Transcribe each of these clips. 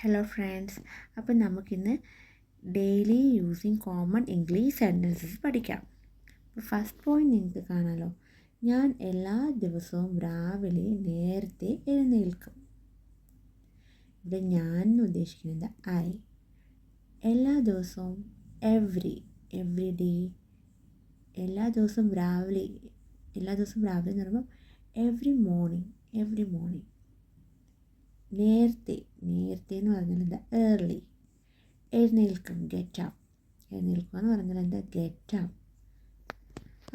Hello friends, അപ്പം നമുക്കിന്ന് daily using common English sentences പഠിക്കാം. ഫസ്റ്റ് പോയിന്റ് നിങ്ങൾക്ക് കാണാമല്ലോ. ഞാൻ എല്ലാ ദിവസവും രാവിലെ നേരത്തെ എഴുന്നേൽക്കും. ഇവിടെ ഞാൻ എന്ന് ഉദ്ദേശിക്കുന്നത് ഐ. എല്ലാ ദിവസവും എവ്രി ഡേ. എല്ലാ ദിവസവും രാവിലെ എന്ന് പറയുമ്പോൾ എവ്രി മോർണിംഗ്. നേരത്തെ എന്ന് പറഞ്ഞാൽ എന്താ? ഏർലി. എഴുന്നേൽക്കും, ഗെറ്റ് അപ്പ്. എഴുന്നേൽക്കുക എന്ന് പറഞ്ഞാൽ എന്താ? Get up.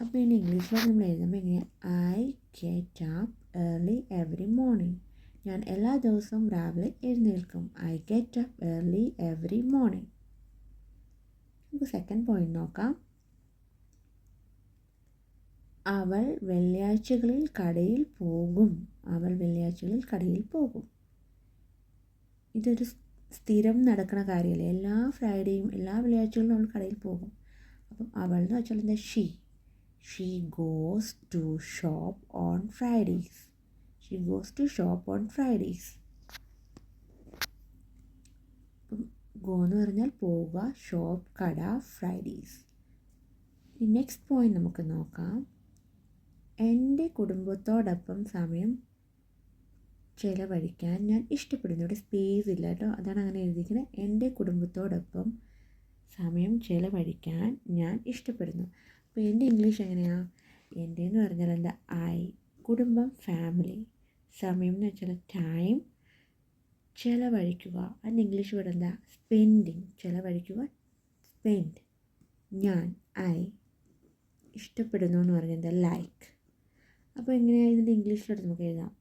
അപ്പോൾ ഇനി ഇംഗ്ലീഷിലോട്ട് നമ്മൾ എഴുതുമ്പോൾ എങ്ങനെയാണ്? I get up early every morning. ഞാൻ എല്ലാ ദിവസവും രാവിലെ എഴുന്നേൽക്കും. I get up early every morning. നമുക്ക് സെക്കൻഡ് പോയിന്റ് നോക്കാം. അവൾ വെള്ളിയാഴ്ചകളിൽ കടയിൽ പോകും. ഇതൊരു സ്ഥിരം നടക്കുന്ന കാര്യമല്ലേ. എല്ലാ ഫ്രൈഡേയും എല്ലാ വെള്ളിയാഴ്ചകളിലും അവൾ കടയിൽ പോകും. അപ്പം അവൾ എന്ന് വെച്ചാൽ എന്താ? She goes to shop on Fridays. അപ്പം ഗോ എന്ന് പറഞ്ഞാൽ പോവുക, ഷോപ്പ് കട, ഫ്രൈഡേയ്സ്. നെക്സ്റ്റ് പോയിന്റ് നമുക്ക് നോക്കാം. എൻ്റെ കുടുംബത്തോടൊപ്പം സമയം ചിലവഴിക്കാൻ ഞാൻ ഇഷ്ടപ്പെടുന്നു. ഇവിടെ സ്പേസ് ഇല്ല കേട്ടോ, അതാണ് അങ്ങനെ എഴുതിയിരിക്കുന്നത്. എൻ്റെ കുടുംബത്തോടൊപ്പം സമയം ചിലവഴിക്കാൻ ഞാൻ ഇഷ്ടപ്പെടുന്നു. അപ്പോൾ എൻ്റെ ഇംഗ്ലീഷ് എങ്ങനെയാണ്? എൻ്റെ എന്ന് പറഞ്ഞാൽ എന്താ? ഐ. കുടുംബം, ഫാമിലി. സമയം എന്ന് വെച്ചാൽ ടൈം. ചിലവഴിക്കുക, അതിൻ്റെ ഇംഗ്ലീഷ് വേർഡ് എന്താ? സ്പെൻഡിങ്. ചിലവഴിക്കുക, സ്പെൻഡ്. ഞാൻ ഐ. ഇഷ്ടപ്പെടുന്നു എന്ന് പറഞ്ഞാൽ എന്താ? ലൈക്ക്. അപ്പോൾ എങ്ങനെയാണ് ഇതിൻ്റെ ഇംഗ്ലീഷിലോട്ട് നമുക്ക് എഴുതാം?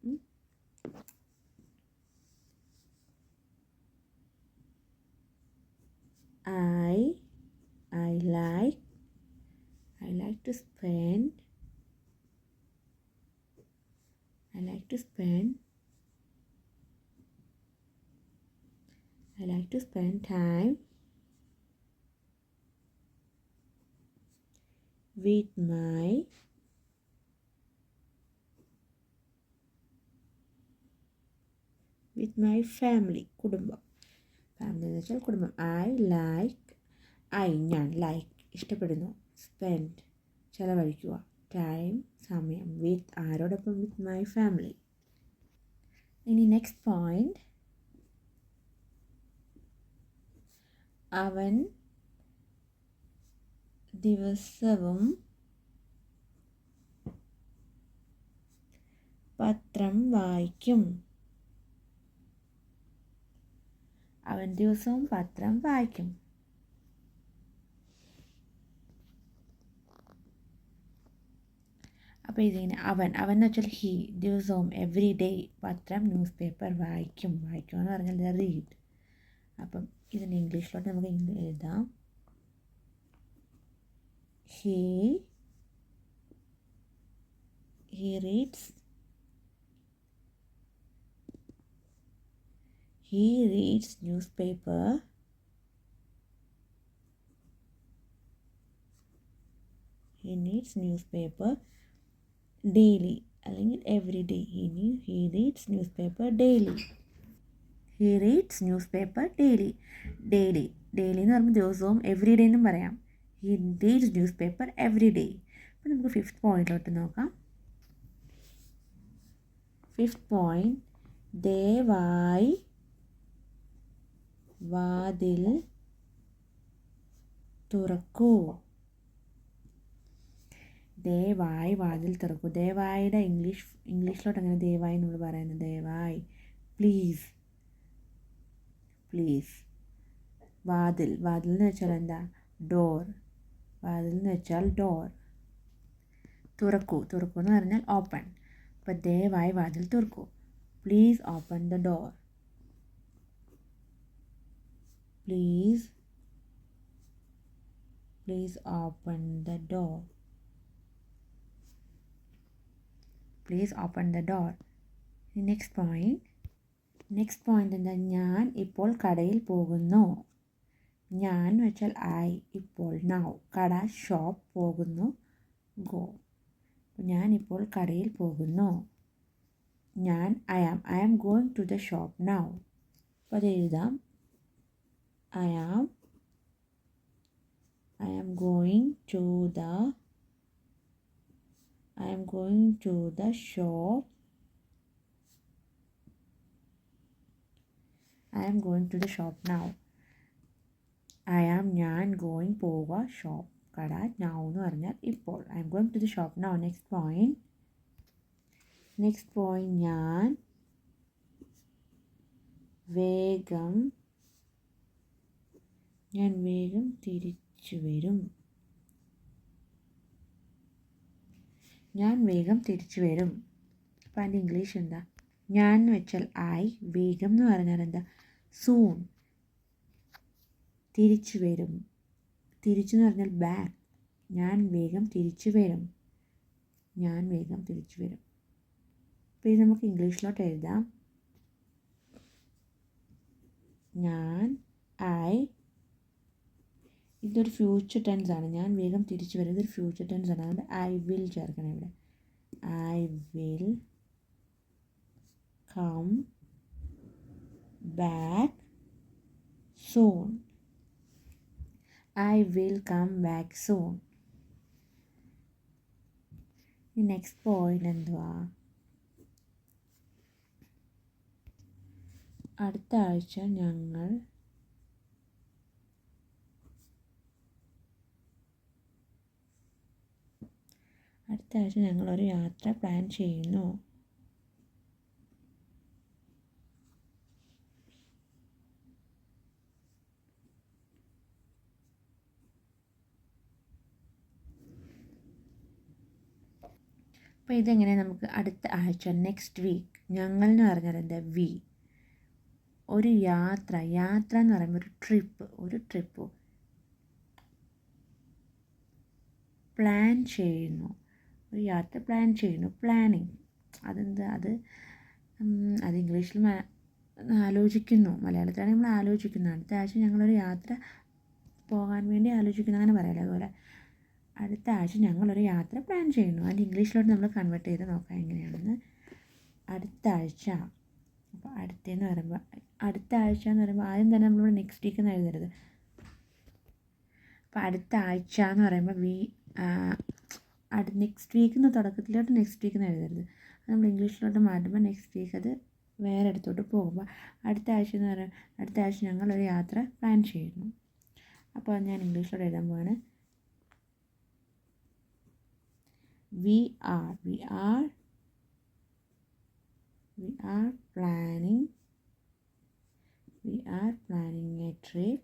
I like to spend time with my family. കുടുംബം. ഫാമിലി എന്ന് വെച്ചാൽ കുടുംബം. ഞാൻ ലൈക്ക് ഇഷ്ടപ്പെടുന്നു. സ്പെൻഡ് ചിലവഴിക്കുക. ടൈം സമയം. വിത്ത് ആരോടൊപ്പം? With my family. ഇനി നെക്സ്റ്റ് പോയിന്റ്. അവൻ ദിവസവും പത്രം വായിക്കും. അപ്പോൾ ഇതിങ്ങനെ അവൻ എന്ന് വെച്ചാൽ ഹി. ദിവസവും എവറി ഡേ പത്രം, ന്യൂസ് പേപ്പർ വായിക്കും എന്ന് പറഞ്ഞാൽ റീഡ്. അപ്പം ഇതിൻ്റെ ഇംഗ്ലീഷിലോട്ട് നമുക്ക് എഴുതാം. ഹി reads newspaper ഡെയിലി അല്ലെങ്കിൽ every day. he reads newspaper daily. Daily എന്ന് പറയുമ്പോൾ ദിവസവും എവറി ഡേ എന്നും പറയാം. he reads newspaper every day. അപ്പോൾ നമുക്ക് ഫിഫ്ത്ത് പോയിന്റിലോട്ട് നോക്കാം. Fifth point. ദയവായി വാതിൽ തുറക്കൂ. ദയവായിയുടെ ഇംഗ്ലീഷിലോട്ട് അങ്ങനെ ദയവായി നമ്മൾ പറയുന്നത്? ദയവായി. പ്ലീസ്. വാതിൽ എന്ന് വെച്ചാൽ എന്താ? ഡോർ. തുറക്കൂ എന്ന് പറഞ്ഞാൽ ഓപ്പൺ. അപ്പോൾ ദയവായി വാതിൽ തുറക്കൂ. Please open the door. Please open the door. Next point എന്താ? ഞാൻ ഇപ്പോൾ കടയിൽ പോകുന്നു. ഞാൻ എന്ന് വെച്ചാൽ ഐ. ഇപ്പോൾ നൗ. കട, ഷോപ്പ്. പോകുന്നു, ഗോ. ഞാൻ ഇപ്പോൾ കടയിൽ പോകുന്നു. I am going to the shop now. അപ്പോൾ അത് എഴുതാം. I am going to the shop. I am going to the shop now. ഞാൻ going പോവുക, ഷോപ്പ് കട, now എന്ന് പറഞ്ഞാൽ ഇപ്പോൾ. I am going to the shop now. Next point ഞാൻ വേഗം തിരിച്ചു വരും. അപ്പോൾ അതിൻ്റെ ഇംഗ്ലീഷ് എന്താ? ഞാൻ എന്ന് വെച്ചാൽ ഐ, വേഗം എന്ന് പറഞ്ഞാൽ എന്താ? സൂൺ. തിരിച്ചു വരും, തിരിച്ചു എന്ന് പറഞ്ഞാൽ ബാക്ക്. ഞാൻ വേഗം തിരിച്ചു വരും. അപ്പോൾ ഇത് നമുക്ക് ഇംഗ്ലീഷിലോട്ട് എഴുതാം. ഇതൊരു ഫ്യൂച്ചർ ടെൻസ് ആണ്. ഞാൻ വേഗം തിരിച്ചു വരും, ഇതൊരു ഫ്യൂച്ചർ ടെൻസ് ആണ്. അതുകൊണ്ട് ഐ വിൽ ചേർക്കണം ഇവിടെ. I will come back soon. Next point എന്തുവാ? അടുത്ത ആഴ്ച ഞങ്ങളൊരു യാത്ര പ്ലാൻ ചെയ്യുന്നു. അപ്പോൾ ഇതെങ്ങനെ നമുക്ക് അടുത്ത ആഴ്ച, നെക്സ്റ്റ് വീക്ക്. ഞങ്ങൾ എന്ന് പറഞ്ഞാൽ എന്താ? വി. ഒരു യാത്ര എന്ന് പറയുമ്പോൾ ഒരു ട്രിപ്പ് പ്ലാൻ ചെയ്യുന്നു. ഒരു യാത്ര പ്ലാൻ ചെയ്യുന്നു, പ്ലാനിങ്. അതെന്താ? അത് ഇംഗ്ലീഷിൽ ആലോചിക്കുന്നു, മലയാളത്തിലാണ് നമ്മൾ ആലോചിക്കുന്നു. അടുത്ത ആഴ്ച ഞങ്ങളൊരു യാത്ര പോകാൻ വേണ്ടി ആലോചിക്കുന്നു, അങ്ങനെ പറയാമല്ലോ. അതുപോലെ അടുത്ത ആഴ്ച ഞങ്ങളൊരു യാത്ര പ്ലാൻ ചെയ്യുന്നു. അതിൻ്റെ ഇംഗ്ലീഷിലോട്ട് നമ്മൾ കൺവേർട്ട് ചെയ്ത് നോക്കാം എങ്ങനെയാണെന്ന്. അടുത്ത ആഴ്ച. അപ്പോൾ അടുത്ത ആഴ്ച എന്ന് പറയുമ്പോൾ ആദ്യം തന്നെ നമ്മളിവിടെ നെക്സ്റ്റ് വീക്ക് എന്ന് എഴുതരുത്. അപ്പോൾ അടുത്ത ആഴ്ച എന്ന് പറയുമ്പോൾ നെക്സ്റ്റ് വീക്കിന് തുടക്കത്തിലോട്ട് നെക്സ്റ്റ് വീക്ക് എന്ന് എഴുതരുത്. അത് നമ്മൾ ഇംഗ്ലീഷിലോട്ട് മാറ്റുമ്പോൾ നെക്സ്റ്റ് വീക്ക് അത് വേറെ അടുത്തോട്ട് പോകുമ്പോൾ അടുത്ത ആഴ്ച എന്ന് പറയുമ്പോൾ അടുത്ത ആഴ്ച ഞങ്ങളൊരു യാത്ര പ്ലാൻ ചെയ്യുന്നു. അപ്പോൾ ഞാൻ ഇംഗ്ലീഷിലോട്ട് എഴുതാൻ പോവാണ്. We are planning a trip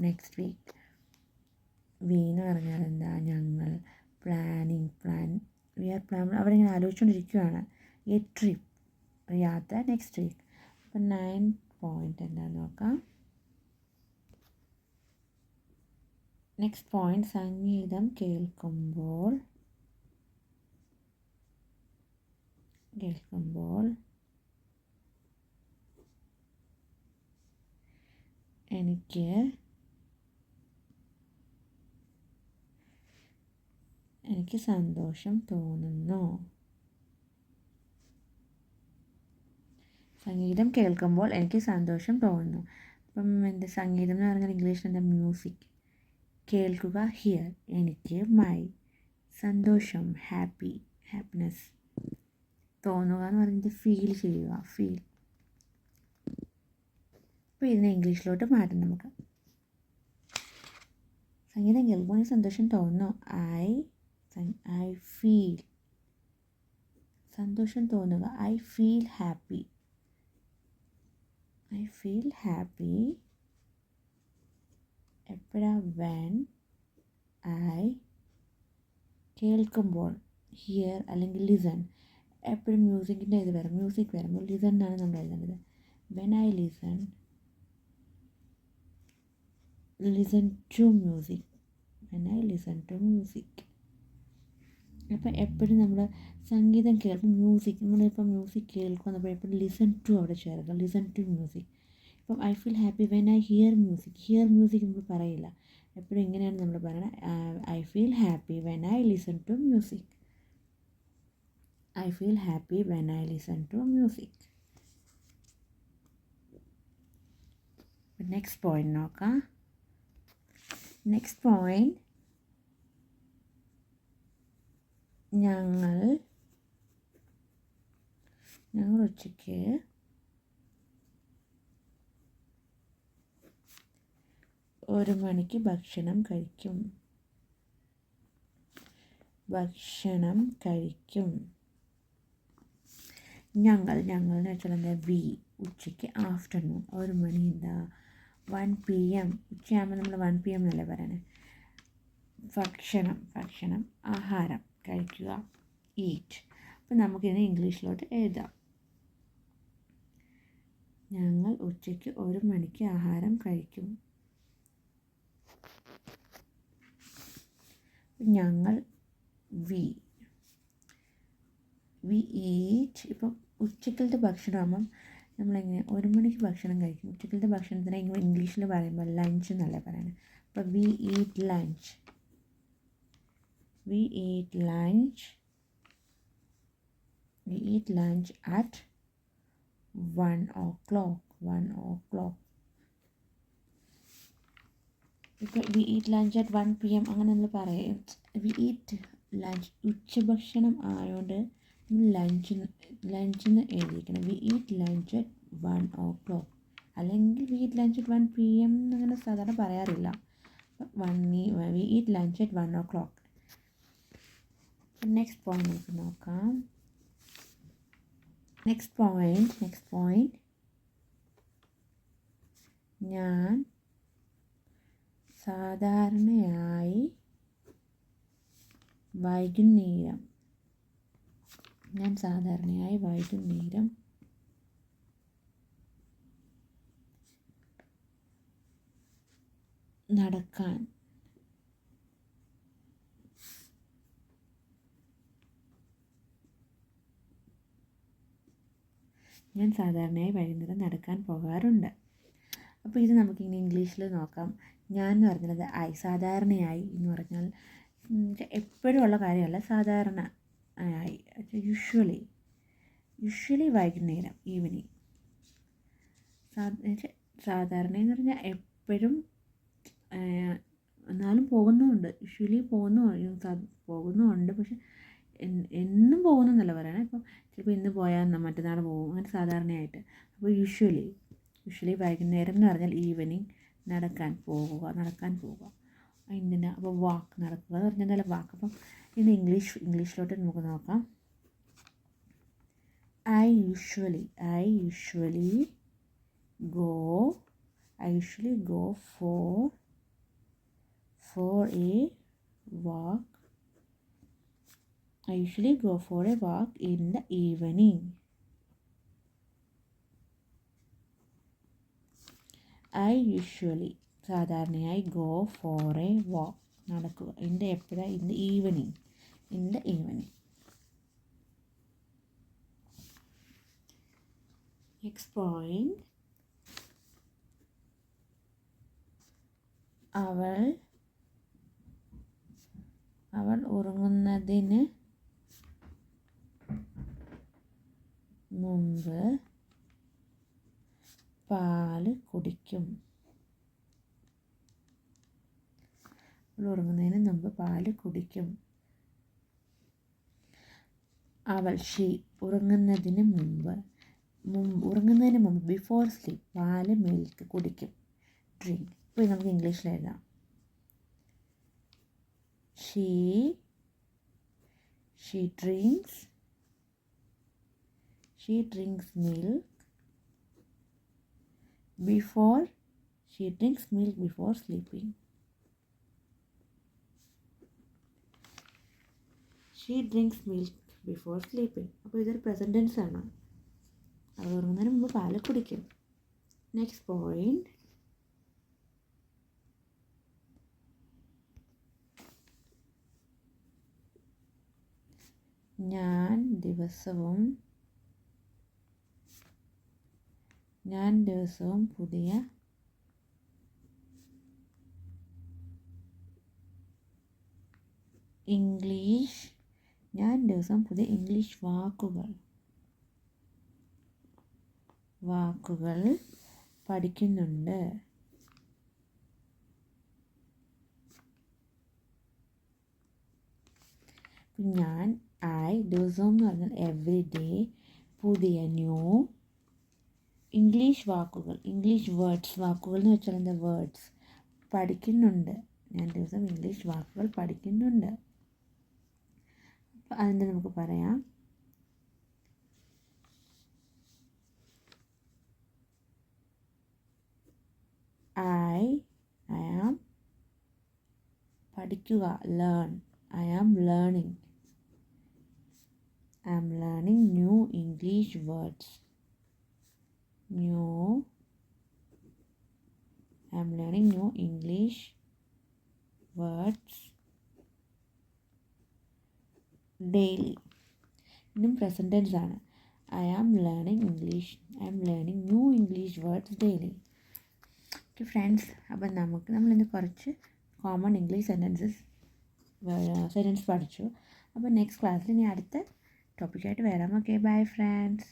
next week. We എന്ന് പറഞ്ഞാൽ എന്താ? ഞങ്ങൾ. അവരിങ്ങനെ ആലോചിച്ചുകൊണ്ടിരിക്കുകയാണ്. എ ട്രിപ്പ്, ഒരു യാത്ര, നെക്സ്റ്റ് വീക്ക്. അപ്പം 9 പോയിന്റ് എന്താണെന്ന് നോക്കാം. നെക്സ്റ്റ് പോയിന്റ്, സംഗീതം കേൾക്കുമ്പോൾ എനിക്ക് സന്തോഷം തോന്നുന്നു. സംഗീതം കേൾക്കുമ്പോൾ എനിക്ക് സന്തോഷം തോന്നുന്നു. അപ്പം എന്താ സംഗീതം എന്ന് പറഞ്ഞാൽ ഇംഗ്ലീഷിൽ എന്താ? മ്യൂസിക്. കേൾക്കുക, ഹിയർ. എനിക്ക് മൈ. സന്തോഷം, ഹാപ്പിനെസ്. തോന്നുക എന്ന് പറയുന്നത് ഫീൽ ചെയ്യുക. അപ്പോൾ ഇതിനെ ഇംഗ്ലീഷിലോട്ട് മാറ്റാം നമുക്ക്. സംഗീതം കേൾക്കുമ്പോൾ എനിക്ക് സന്തോഷം തോന്നുന്നു. I feel. സന്തോഷം തോന്നുക. I feel happy. എപ്പോഴാ? When I. കേൾക്കുമ്പോൾ ഹിയർ അല്ലെങ്കിൽ ലിസൺ. എപ്പോഴും മ്യൂസിക് വരുമ്പോൾ ലിസൺ എന്നാണ് നമ്മൾ എഴുതേണ്ടത്. When I listen to music. അപ്പോൾ എപ്പോഴും നമ്മൾ സംഗീതം കേൾക്കും, നമ്മളിപ്പോൾ മ്യൂസിക് കേൾക്കും, നമ്മൾ എപ്പോഴും ലിസൺ ടു അവിടെ ചേർക്കുക. Listen to music. ഇപ്പം I feel happy when I hear music. Hear music നമ്മൾ പറയില്ല, എപ്പോഴും ഇങ്ങനെയാണ് നമ്മൾ പറയുന്നത്. I feel happy when I listen to music. I feel happy when I listen to music. Next point നോക്കാം. നെക്സ്റ്റ് പോയിന്റ്, ഞങ്ങൾ ഉച്ചയ്ക്ക് 1 മണിക്ക് ഭക്ഷണം കഴിക്കും. ഞങ്ങൾ എന്ന് വെച്ചാൽ എന്താ, വി. ഉച്ചയ്ക്ക് ആഫ്റ്റർനൂൺ. 1 മണി എന്താ 1 PM. ഉച്ചയാകുമ്പോൾ നമ്മൾ 1 PM എന്നല്ലേ പറയണേ. ഭക്ഷണം ആഹാരം കഴിക്കുക, ഈറ്റ്. അപ്പം നമുക്കിതിനെ ഇംഗ്ലീഷിലോട്ട് എഴുതാം. ഞങ്ങൾ ഉച്ചയ്ക്ക് 1 മണിക്ക് ആഹാരം കഴിക്കും. ഞങ്ങൾ വി ഈറ്റ്. ഇപ്പം ഉച്ചക്കലത്തെ ഭക്ഷണമാകുമ്പം നമ്മളെങ്ങനെ 1 മണിക്ക് ഭക്ഷണം കഴിക്കും. ഉച്ചക്കലത്തെ ഭക്ഷണത്തിന് ഇംഗ്ലീഷിൽ പറയുമ്പോൾ ലഞ്ച് എന്നല്ലേ പറയുന്നത്. അപ്പോൾ V eat lunch. We eat lunch at 1 o'clock. ഇപ്പോൾ we eat lunch at 1 PM അങ്ങനെ നമ്മൾ പറയും. we eat lunch. ഉച്ചഭക്ഷണം ആയതുകൊണ്ട് ലഞ്ചിന് എഴുതിയിരിക്കണം. we eat lunch at 1 o'clock. അല്ലെങ്കിൽ we eat lunch at 1 PM എന്നങ്ങനെ സാധാരണ പറയാറില്ല. we eat lunch at 1 o'clock. Next point നമുക്ക് നോക്കാം. നെക്സ്റ്റ് പോയിന്റ്, ഞാൻ സാധാരണയായി വൈകുന്നേരം നടക്കാൻ പോകാറുണ്ട്. അപ്പോൾ ഇത് നമുക്കിങ്ങനെ ഇംഗ്ലീഷിൽ നോക്കാം. ഞാൻ എന്ന് പറഞ്ഞത് ഐ. സാധാരണയായി എന്ന് പറഞ്ഞാൽ എപ്പോഴും ഉള്ള കാര്യമല്ല, സാധാരണ ആയി. യൂഷ്വലി വൈകുന്നേരം, ഈവനിങ്. സാധാരണ എന്ന് പറഞ്ഞാൽ എപ്പോഴും, എന്നാലും പോകുന്നുമുണ്ട്. യൂഷ്വലി പോകുന്നുമുണ്ട്, പക്ഷെ എന്നും പോകുന്നതെന്നല്ല പറയണേ. ഇപ്പം ചിലപ്പോൾ ഇന്ന് പോയാൽ മറ്റന്നാൾ പോകും, അങ്ങനെ സാധാരണയായിട്ട്. അപ്പോൾ യൂഷ്വലി വൈകുന്നേരം എന്ന് പറഞ്ഞാൽ ഈവനിങ് നടക്കാൻ പോവുക. എന്തിനാ? അപ്പോൾ വാക്ക്, നടക്കുക എന്ന് പറഞ്ഞാൽ നല്ല വാക്ക്. അപ്പം ഇന്ന് ഇംഗ്ലീഷിലോട്ട് നമുക്ക് നോക്കാം. I usually go for a walk. I usually go for a walk in the evening. I usually സാധാരണയായി go for a walk, നടക്കുക. in the evening. Next point, അവൾ ഉറങ്ങുന്നതിന് മുമ്പ് പാല് കുടിക്കും. അവൾ ഉറങ്ങുന്നതിന് മുമ്പ് ബിഫോർ സ്ലീപ്പ് പാല്, മിൽക്ക് കുടിക്കും, ഡ്രിങ്ക്. ഇപ്പോൾ നമുക്ക് ഇംഗ്ലീഷിൽ എഴുതാം. She drinks milk before sleeping. അപ്പോൾ ഇതൊരു പ്രസന്റ് ടെൻസ് ആണ്. അത് ഉറങ്ങുന്നതിന് മുമ്പ് പാല് കുടിക്കും. നെക്സ്റ്റ് പോയിന്റ്, ഞാൻ ദിവസവും ഞാൻ ദിവസവും പുതിയ ഇംഗ്ലീഷ് വാക്കുകൾ പഠിക്കുന്നുണ്ട്. ഞാൻ ദിവസം എന്ന് പറഞ്ഞാൽ എവറി ഡേ, പുതിയ ന്യൂ, ഇംഗ്ലീഷ് വേർഡ്സ്, വാക്കുകൾ എന്ന് വെച്ചാൽ എന്താ വേർഡ്സ്, പഠിക്കുന്നുണ്ട്. ഞാൻ ദിവസം ഇംഗ്ലീഷ് വാക്കുകൾ പഠിക്കുന്നുണ്ട്. അപ്പോൾ അതിൻ്റെ നമുക്ക് പറയാം, I am പഠിക്കുക, learn. I am learning new English words. I'm learning new English words daily. ഇതും പ്രസൻറ്റ് ടെൻസ് ആണ്. I am learning new English words daily. Okay friends, അപ്പം നമ്മളിന്ന് കുറച്ച് കോമൺ ഇംഗ്ലീഷ് സെൻറ്റൻസ് പഠിച്ചു. അപ്പോൾ നെക്സ്റ്റ് ക്ലാസ്സിൽ ഇനി അടുത്ത ടോപ്പിക്കായിട്ട് വരാം. Okay, bye friends.